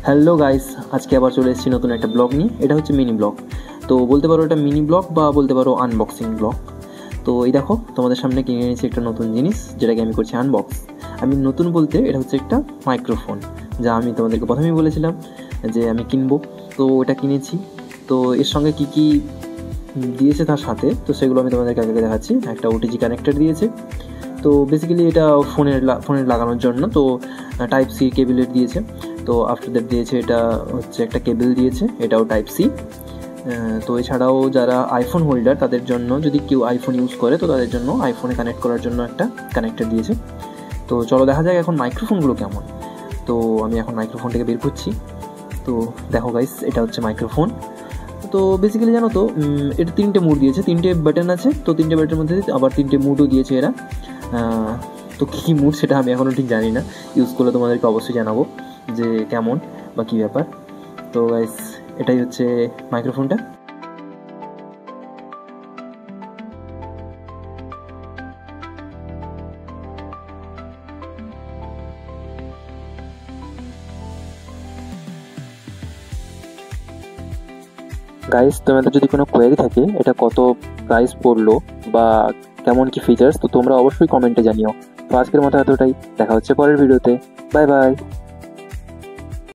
Hello guys, আজকে আবার চলে এসেছি নতুন একটা ব্লগ নিয়ে। এটা হচ্ছে মিনি ব্লগ। তো বলতে পারো এটা মিনি ব্লগ বা বলতে পারো আনবক্সিং ব্লগ। তো এই দেখো, তোমাদের সামনে কিনে এনেছি একটা নতুন জিনিস, যেটাকে আমি করছি আনবক্স। আমি নতুন বলতে এটা হচ্ছে একটা মাইক্রোফোন, যা আমি তোমাদেরকে প্রথমেই বলেছিলাম যে আমি কিনবো। তো এটা কিনেছি। তো এর সঙ্গে কী কী দিয়েছে তার সাথে, তো সেগুলো আমি তোমাদেরকে আগে দেখাচ্ছি। একটা ওটিজি কানেক্টর দিয়েছে। তো বেসিক্যালি এটা ফোনের লাগানোর জন্য। তো টাইপ সি কেবিলের দিয়েছে। তো আফটার দ্যাট দিয়েছে এটা হচ্ছে একটা কেবল দিয়েছে, এটাও টাইপ সি। তো এছাড়াও যারা আইফোন হোল্ডার তাদের জন্য, যদি কেউ আইফোন ইউজ করে তো তাদের জন্য আইফোনে কানেক্ট করার জন্য একটা কানেক্টর দিয়েছে। তো চলো দেখা যাক এখন মাইক্রোফোনগুলো কেমন। তো আমি এখন মাইক্রোফোনটাকে বের করছি। তো দেখো গাইস, এটা হচ্ছে মাইক্রোফোন। তো বেসিক্যালি জানো তো, এটা 3টে মুড দিয়েছে, 3টে বাটন আছে। তো 3টে বাটনের মধ্যে আবার 3টে মুডও দিয়েছে এরা। তো কী মুড সেটা আমি এখনও ঠিক জানি না, ইউজ করলে তোমাদেরকে অবশ্যই জানাবো যে কেমন বা কী ব্যাপার। তো গাইস, এটাই হচ্ছে মাইক্রোফোনটা। গাইস, তোমাদের যদি কোনো কোয়েরি থাকে এটা কত প্রাইস পড়লো বা কেমন কি ফিচার্স, তো তোমরা অবশ্যই কমেন্টে জানিও। তো আজকের মতো এতটাই, দেখা হচ্ছে পরের ভিডিওতে। Bye bye.